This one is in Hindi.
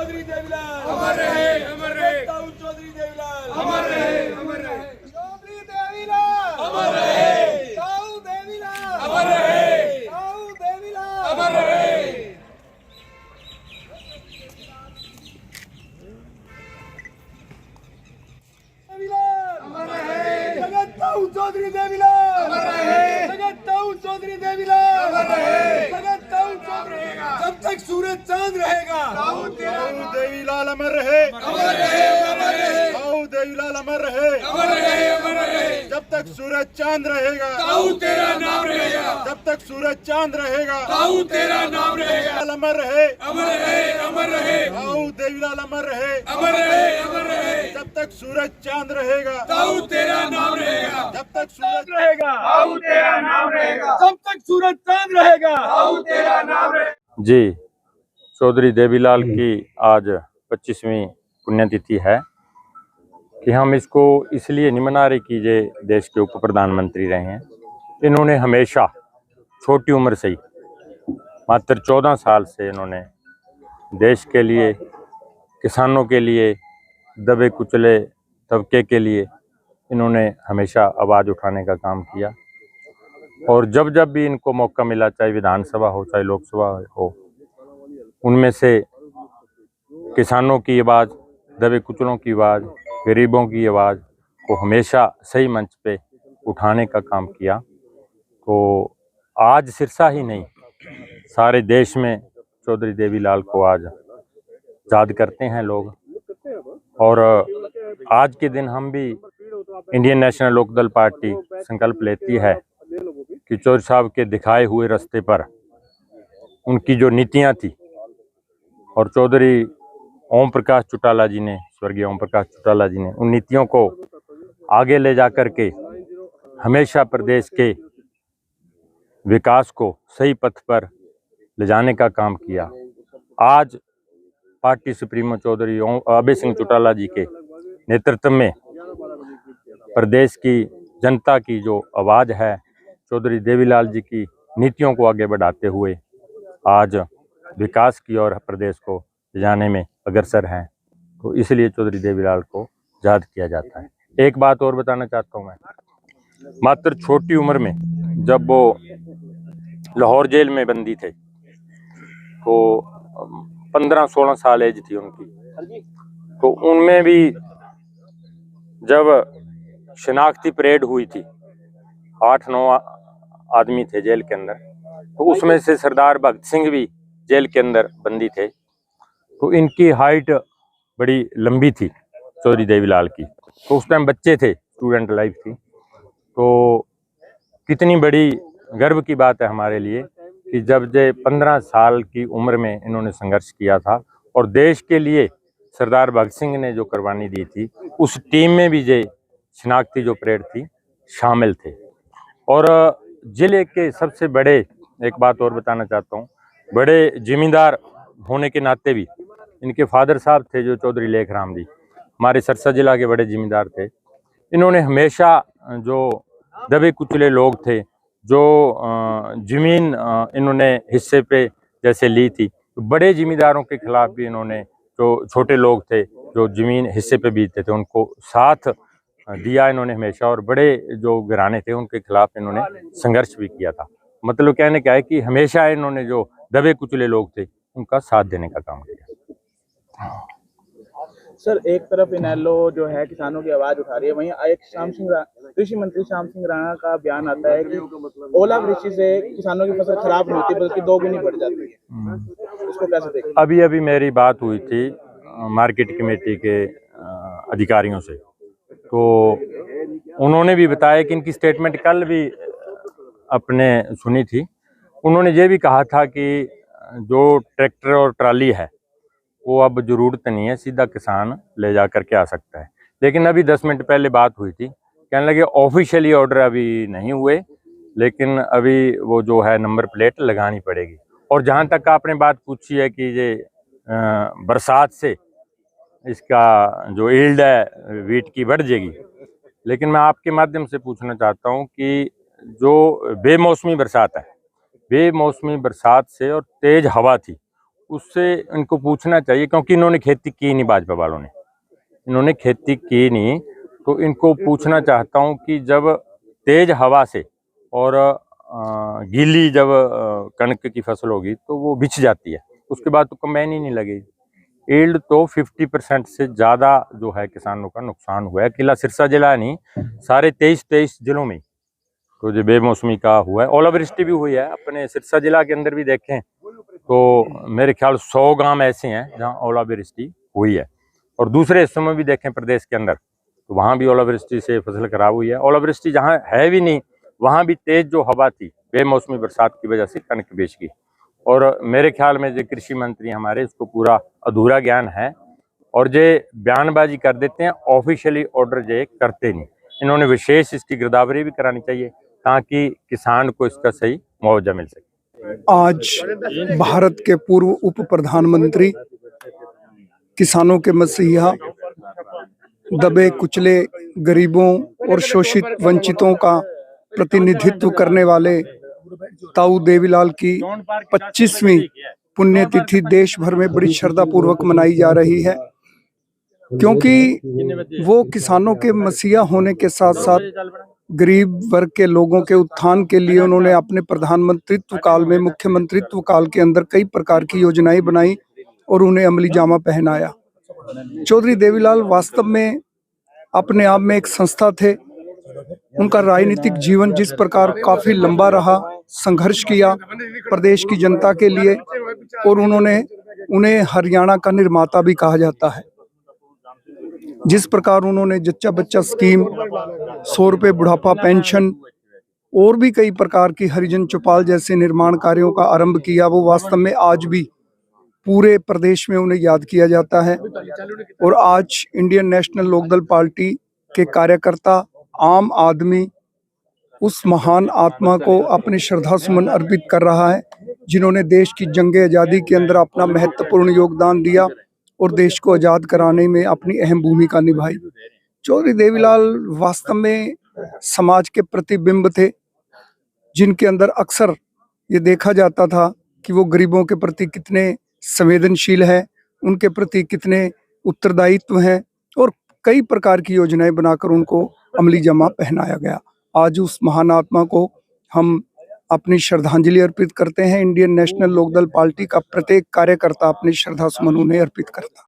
चौधरी देवीलाल अमर रहे, अमर रहे। ताऊ चौधरी देवीलाल अमर रहे, अमर रहे। चौधरी देवीलाल अमर रहे, ताऊ देवीलाल अमर रहे, ताऊ देवीलाल अमर रहे। देवीलाल अमर रहे। जगत ताऊ चौधरी देवीलाल अमर रहे। जगत ताऊ चौधरी देवीलाल अमर रहे। जगत ताऊ चौधरी जब तक सूरज चांद रहेगा ताऊ तेरा ताऊ देवीलाल अमर रहे। अमर रहे, अमर रहे। ताऊ देवीलाल अमर रहे। अमर रहे, अमर रहे। जब तक सूरज चांद रहेगा, ताऊ तेरा नाम रहेगा। जब तक सूरज चांद रहेगा, ताऊ तेरा नाम रहेगा। अमर रहे। अमर रहे, अमर रहे। ताऊ देवीलाल अमर रहे। अमर रहे, अमर रहे। जब तक सूरज चांद रहेगा, ताऊ तेरा नाम रहेगा। जब तक सूरज रहेगा ताऊ तेरा नाम रहेगा। जब तक सूरज चांद रहेगा ताऊ तेरा नाम रहेगा। जी, चौधरी देवीलाल की आज 25वीं पुण्यतिथि है कि हम इसको इसलिए नहीं मना रहे कि ये देश के उप प्रधानमंत्री रहे हैं। इन्होंने हमेशा छोटी उम्र से ही मात्र 14 साल से इन्होंने देश के लिए, किसानों के लिए, दबे कुचले तबके के लिए इन्होंने हमेशा आवाज़ उठाने का काम किया। और जब जब भी इनको मौका मिला, चाहे विधानसभा हो चाहे लोकसभा हो, उनमें से किसानों की आवाज़, दबे कुचलों की आवाज़, गरीबों की आवाज़ को हमेशा सही मंच पे उठाने का काम किया। तो आज सिरसा ही नहीं, सारे देश में चौधरी देवीलाल को आज याद करते हैं लोग। और आज के दिन हम भी इंडियन नेशनल लोकदल पार्टी संकल्प लेती है कि चौधरी साहब के दिखाए हुए रास्ते पर उनकी जो नीतियां थी, और चौधरी ओम प्रकाश चौटाला जी ने, स्वर्गीय ओम प्रकाश चौटाला जी ने उन नीतियों को आगे ले जा कर के हमेशा प्रदेश के विकास को सही पथ पर ले जाने का काम किया। आज पार्टी सुप्रीमो चौधरी अभय सिंह चौटाला जी के नेतृत्व में प्रदेश की जनता की जो आवाज़ है, चौधरी देवीलाल जी की नीतियों को आगे बढ़ाते हुए आज विकास की ओर प्रदेश को ले जाने में अग्रसर हैं। तो इसलिए चौधरी देवीलाल को याद किया जाता है। एक बात और बताना चाहता हूँ मैं, मात्र छोटी उम्र में जब वो लाहौर जेल में बंदी थे तो 15-16 साल एज थी उनकी, तो उनमें भी जब शनाख्ती परेड हुई थी, 8-9 आदमी थे जेल के अंदर, तो उसमें से सरदार भगत सिंह भी जेल के अंदर बंदी थे। तो इनकी हाइट बड़ी लंबी थी चौधरी देवीलाल की। तो उस टाइम बच्चे थे, स्टूडेंट लाइफ थी। तो कितनी बड़ी गर्व की बात है हमारे लिए कि जब ये 15 साल की उम्र में इन्होंने संघर्ष किया था और देश के लिए सरदार भगत सिंह ने जो कुर्बानी दी थी, उस टीम में भी ये शनाख्ती जो परेड थी शामिल थे। और जिले के सबसे बड़े, एक बात और बताना चाहता हूँ, बड़े जिम्मेदार होने के नाते भी इनके फादर साहब थे जो चौधरी लेख राम जी, हमारे सिरसा जिला के बड़े जिम्मेदार थे। इन्होंने हमेशा जो दबे कुचले लोग थे, जो जमीन इन्होंने हिस्से पे जैसे ली थी, तो बड़े जिम्मेदारों के खिलाफ भी इन्होंने, जो छोटे लोग थे जो जमीन हिस्से पे बीतते थे, उनको साथ दिया इन्होंने हमेशा। और बड़े जो घराने थे उनके खिलाफ इन्होंने संघर्ष भी किया था। मतलब कहने क्या है कि हमेशा इन्होंने जो दबे कुचले लोग थे उनका साथ देने का काम किया। सर, एक तरफ इनेलो जो है किसानों की आवाज उठा रही है, वहीं एक कृषि मंत्री श्याम सिंह राणा का बयान आता है कि ओलावृष्टि से किसानों की फसल खराब नहीं होती बल्कि दोगुनी बढ़ जाती है। इसको कैसे देखते? अभी मेरी बात हुई थी मार्केट कमेटी के अधिकारियों से, तो उन्होंने भी बताया कि इनकी स्टेटमेंट कल भी अपने सुनी थी। उन्होंने ये भी कहा था कि जो ट्रैक्टर और ट्राली है वो अब जरूरत नहीं है, सीधा किसान ले जा कर के आ सकता है। लेकिन अभी 10 मिनट पहले बात हुई थी, कहने लगे ऑफिशियली ऑर्डर अभी नहीं हुए, लेकिन अभी वो जो है नंबर प्लेट लगानी पड़ेगी। और जहाँ तक आपने बात पूछी है कि ये बरसात से इसका जो यील्ड है वीट की बढ़ जाएगी, लेकिन मैं आपके माध्यम से पूछना चाहता हूँ कि जो बेमौसमी बरसात है, बेमौसमी बरसात से और तेज हवा थी, उससे इनको पूछना चाहिए, क्योंकि इन्होंने खेती की नहीं, भाजपा वालों ने इन्होंने खेती की नहीं, तो इनको पूछना चाहता हूँ कि जब तेज हवा से और गीली जब कणक की फसल होगी तो वो बिछ जाती है, उसके बाद तो कंबाइन ही नहीं लगेगी। ईल्ड तो 50% से ज़्यादा जो है किसानों का नुकसान हुआ है। किला सिरसा जिला नहीं, सारे 23 जिलों में तो जो बेमौसमी का हुआ है। ओलावृष्टि भी हुई है अपने सिरसा जिला के अंदर भी देखें तो मेरे ख्याल 100 गांव ऐसे हैं जहां ओलावृष्टि हुई है, और दूसरे हिस्सों में भी देखें प्रदेश के अंदर तो वहां भी ओलावृष्टि से फसल खराब हुई है। ओलावृष्टि जहां है भी नहीं वहां भी तेज जो हवा थी बेमौसमी बरसात की वजह से कणक बेच गई। और मेरे ख्याल में जो कृषि मंत्री हमारे, इसको पूरा अधूरा ज्ञान है और जो बयानबाजी कर देते हैं, ऑफिशियली ऑर्डर जो करते नहीं। इन्होंने विशेष इसकी गिरदावरी भी करानी चाहिए ताकि किसान को इसका सही मुआवजा मिल सके। आज भारत के पूर्व उप प्रधानमंत्री, किसानों के मसीहा, दबे कुचले गरीबों और शोषित वंचितों का प्रतिनिधित्व करने वाले ताऊ देवीलाल की 25वीं पुण्यतिथि देश भर में बड़ी श्रद्धा पूर्वक मनाई जा रही है, क्योंकि वो किसानों के मसीहा होने के साथ साथ गरीब वर्ग के लोगों के उत्थान के लिए उन्होंने अपने प्रधानमंत्रित्व काल में, मुख्यमंत्रित्व काल के अंदर कई प्रकार की योजनाएं बनाई और उन्हें अमली जामा पहनाया। चौधरी देवीलाल वास्तव में अपने आप में एक संस्था थे। उनका राजनीतिक जीवन जिस प्रकार काफी लंबा रहा, संघर्ष किया प्रदेश की जनता के लिए, और उन्हें हरियाणा का निर्माता भी कहा जाता है। जिस प्रकार उन्होंने जच्चा बच्चा स्कीम, 100 रुपये बुढ़ापा पेंशन और भी कई प्रकार की हरिजन चौपाल जैसे निर्माण कार्यों का आरंभ किया, वो वास्तव में आज भी पूरे प्रदेश में उन्हें याद किया जाता है। और आज इंडियन नेशनल लोकदल पार्टी के कार्यकर्ता, आम आदमी उस महान आत्मा को अपने श्रद्धा सुमन अर्पित कर रहा है जिन्होंने देश की जंग आज़ादी के अंदर अपना महत्वपूर्ण योगदान दिया और देश को आज़ाद कराने में अपनी अहम भूमिका निभाई। चौधरी देवीलाल वास्तव में समाज के प्रतिबिंब थे, जिनके अंदर अक्सर ये देखा जाता था कि वो गरीबों के प्रति कितने संवेदनशील है, उनके प्रति कितने उत्तरदायित्व हैं, और कई प्रकार की योजनाएं बनाकर उनको अमली जामा पहनाया गया। आज उस महान आत्मा को हम अपनी श्रद्धांजलि अर्पित करते हैं। इंडियन नेशनल लोकदल पार्टी का प्रत्येक कार्यकर्ता अपनी श्रद्धा सुमन उन्हें अर्पित करता।